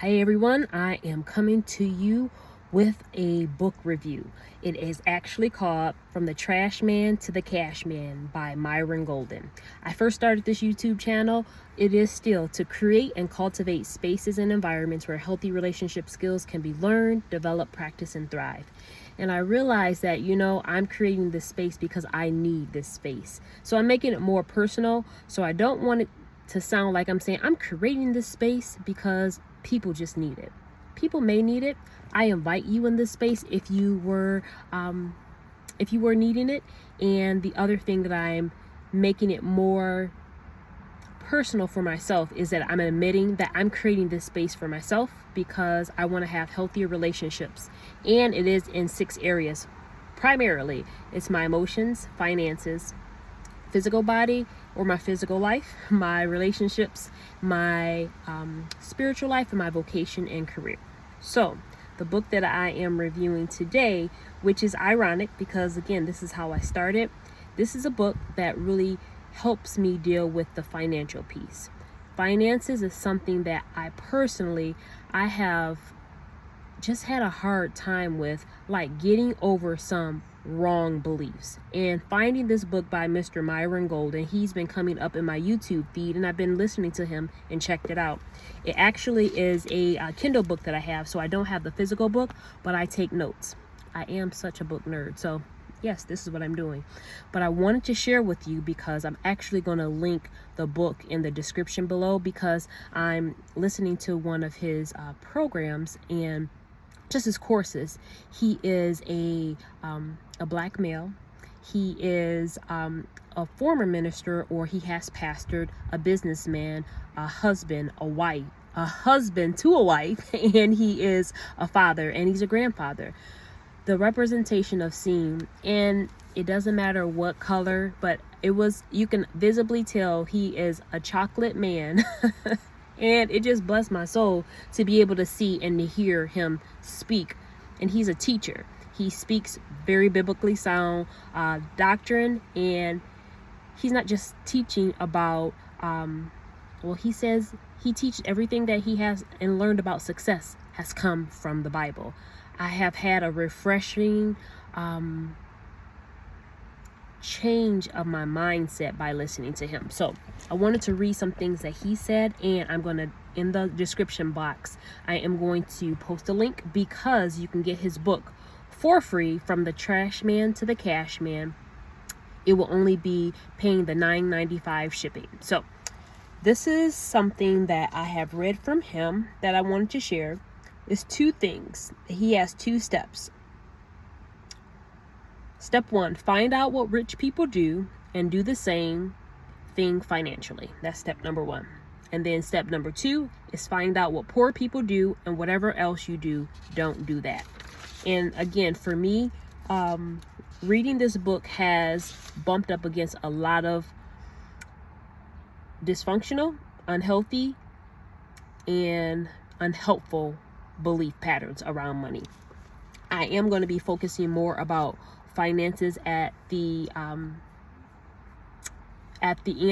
Hi everyone, I am coming to you with a book review. It is actually called From the Trash Man to the Cash Man by Myron Golden. I first started this YouTube channel, it is still, to create and cultivate spaces and environments where healthy relationship skills can be learned, developed, practiced, and thrive. And I realized that, I'm creating this space because I need this space. So I'm making it more personal, so I don't want it to sound like I'm saying I'm creating this space because people just need it. People may need it. I invite you in this space if you were needing it. And the other thing that I'm making it more personal for myself is that I'm admitting that I'm creating this space for myself because I want to have healthier relationships. And it is in 6 areas. Primarily, it's my emotions, finances, physical body or my physical life, my relationships, my spiritual life, and my vocation and career. So the book that I am reviewing today, which is ironic because again, this is how I started. This is a book that really helps me deal with the financial piece. Finances is something that I have just had a hard time with, like getting over some wrong beliefs. And finding this book by Mr. Myron Golden, he's been coming up in my YouTube feed and I've been listening to him and checked it out. It actually is a Kindle book that I have, so I don't have the physical book, but I take notes. I am such a book nerd, so yes, this is what I'm doing. But I wanted to share with you because I'm actually going to link the book in the description below because I'm listening to one of his programs and just his courses. He is a black male. He is a former minister, or he has pastored, a businessman, a husband, a husband to a wife, and he is a father, and he's a grandfather. The representation of seeing, and it doesn't matter what color, but you can visibly tell he is a chocolate man. And it just blessed my soul to be able to see and to hear him speak. And he's a teacher. He speaks very biblically sound doctrine. And he's not just teaching about, he says he teaches everything that he has and learned about success has come from the Bible. I have had a refreshing change of my mindset by listening to him. So I wanted to read some things that he said, and I'm going to, in the description box, I am going to post a link because you can get his book for free, From the Trash Man to the Cash Man. It will only be paying the $9.95 shipping. So this is something that I have read from him that I wanted to share. It's 2 things. He has 2 steps. Step 1, find out what rich people do and do the same thing financially. That's step number 1. And then step number 2 is find out what poor people do, and whatever else you do, don't do that. And again, for me, reading this book has bumped up against a lot of dysfunctional, unhealthy, and unhelpful belief patterns around money. I am going to be focusing more about finances at the end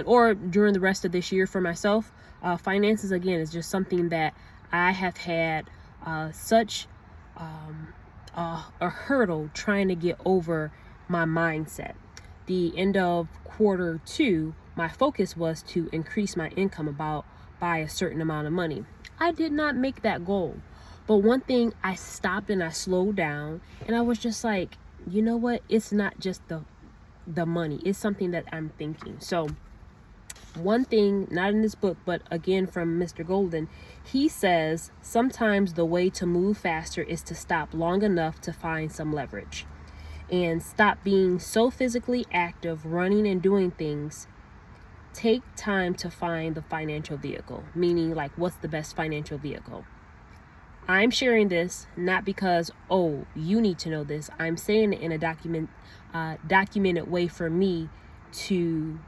or during the rest of this year for myself. Finances, again, is just something that I have had such a hurdle trying to get over my mindset. The end of quarter 2, my focus was to increase my income by a certain amount of money. I did not make that goal. But one thing, I stopped and I slowed down and I was just like, you know what? It's not just the money. It's something that I'm thinking. So one thing, not in this book, but again from Mr. Golden, he says sometimes the way to move faster is to stop long enough to find some leverage and stop being so physically active, running and doing things. Take time to find the financial vehicle, meaning like what's the best financial vehicle. I'm sharing this not because, you need to know this. I'm saying it in a documented way for me to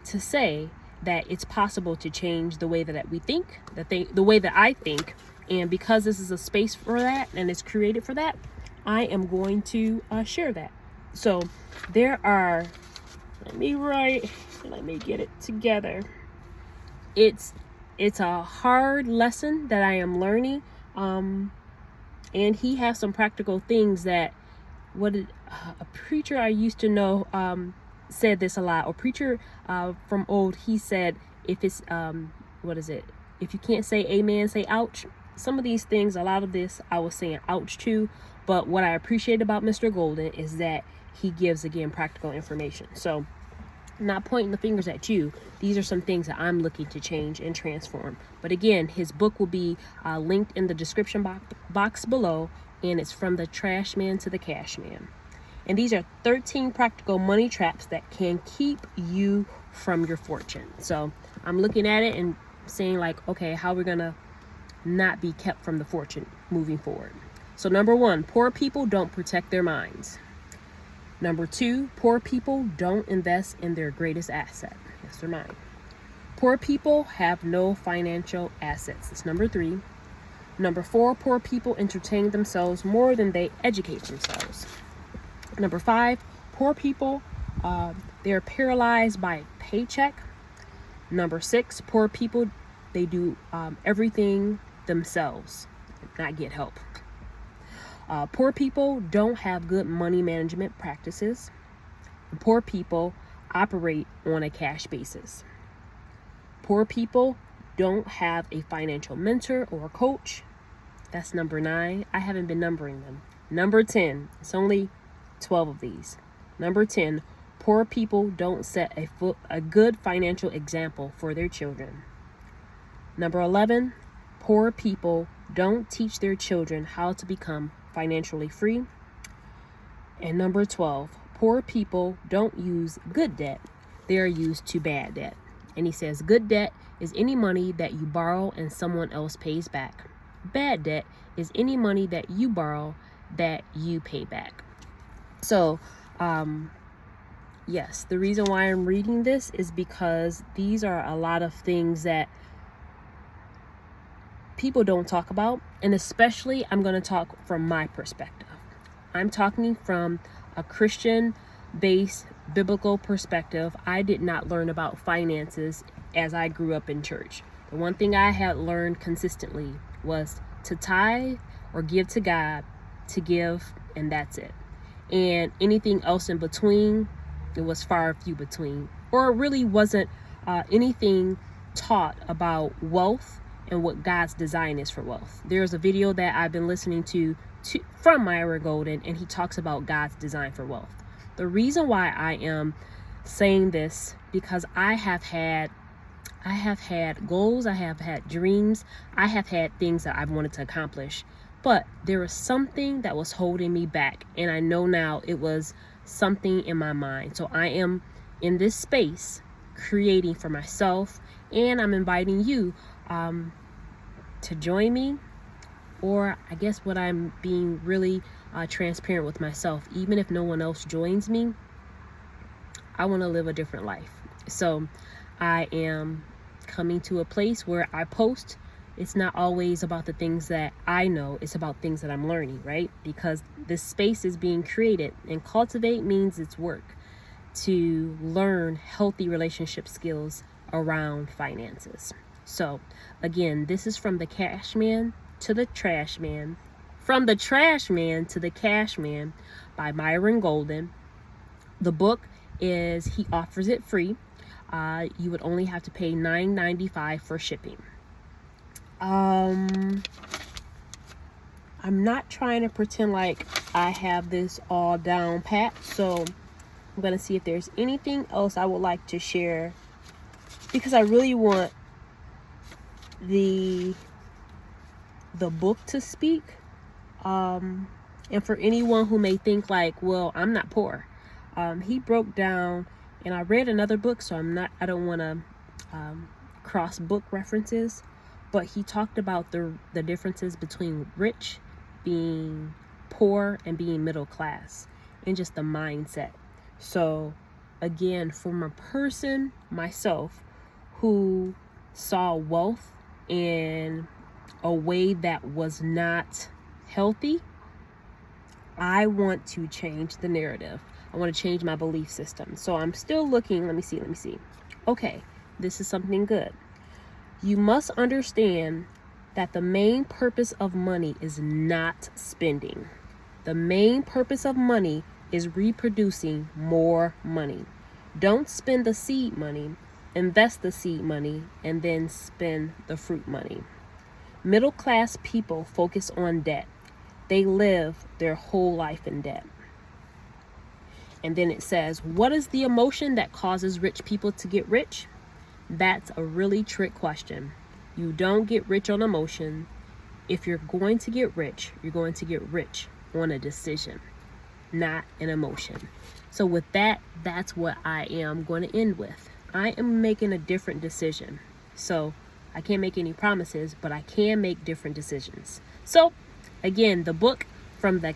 say that it's possible to change the way that we think, the way that I think. And because this is a space for that and it's created for that, I am going to share that. So there are, let me get it together. It's it's a hard lesson that I am learning. And he has some practical things that a preacher I used to know said this a lot. A preacher from old, he said, if it's if you can't say amen, say ouch. Some of these things, a lot of this I was saying ouch to, but what I appreciate about Mr. Golden is that he gives, again, practical information. So I'm not pointing the fingers at you. These are some things that I'm looking to change and transform. But again, his book will be linked in the description box below, and it's From the Trash Man to the Cash Man. And these are 13 practical money traps that can keep you from your fortune. So I'm looking at it and saying, like, okay, how are we gonna not be kept from the fortune moving forward? So number 1, poor people don't protect their minds. Number 2, poor people don't invest in their greatest asset. That's their mind. Poor people have no financial assets. That's number 3. Number 4, poor people entertain themselves more than they educate themselves. Number 5, poor people, they're paralyzed by paycheck. Number 6, poor people, they do everything themselves, not get help. Poor people don't have good money management practices. Poor people operate on a cash basis. Poor people don't have a financial mentor or a coach. That's number 9. I haven't been numbering them. Number 10, it's only 12 of these. Number 10, poor people don't set a good financial example for their children. Number 11, poor people don't teach their children how to become financially free. And number 12, poor people don't use good debt. They are used to bad debt. And he says good debt is any money that you borrow and someone else pays back. Bad debt is any money that you borrow that you pay back. So, yes, the reason why I'm reading this is because these are a lot of things that people don't talk about, and especially I'm going to talk from my perspective. I'm talking from a Christian-based biblical perspective. I did not learn about finances as I grew up in church. The one thing I had learned consistently was to tithe or give to God, to give, and that's it. And anything else in between, it was far few between, or it really wasn't anything taught about wealth and what God's design is for wealth. There's a video that I've been listening to from Myron Golden, and he talks about God's design for wealth. The reason why I am saying this, because I have had goals, I have had dreams, I have had things that I've wanted to accomplish, but there was something that was holding me back, and I know now it was something in my mind. So I am in this space creating for myself, and I'm inviting you to join me, or I guess what I'm being really transparent with myself. Even if no one else joins me, I want to live a different life. So I am coming to a place where I post. It's not always about the things that I know, it's about things that I'm learning, right? Because this space is being created, and cultivate means it's work to learn healthy relationship skills around finances. So again, this is From the Cash Man to the Trash Man, From the Trash Man to the Cash Man by Myron Golden. The book is, he offers it free. You would only have to pay $9.95 for shipping. I'm not trying to pretend like I have this all down pat, so I'm going to see if there's anything else I would like to share, because I really want the book to speak, and for anyone who may think like, well, I'm not poor, he broke down, and I read another book, so I don't want to cross book references, but he talked about the differences between rich, being poor, and being middle class, and just the mindset. So again, from a person, myself, who saw wealth in a way that was not healthy, I want to change the narrative. I want to change my belief system. So I'm still looking. Let me see. Okay, this is something good. You must understand that the main purpose of money is not spending. The main purpose of money is reproducing more money. Don't spend the seed money, invest the seed money, and then spend the fruit money. Middle class people focus on debt. They live their whole life in debt. And then it says, what is the emotion that causes rich people to get rich? That's a really trick question. You don't get rich on emotion. If you're going to get rich, you're going to get rich on a decision, not an emotion. So with that, that's what I am going to end with. I am making a different decision. So I can't make any promises, but I can make different decisions. So again, the book, From the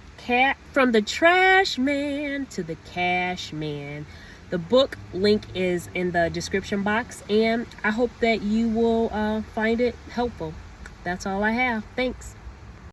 Trash Man to the Cash Man. The book link is in the description box, and I hope that you will find it helpful. That's all I have. Thanks.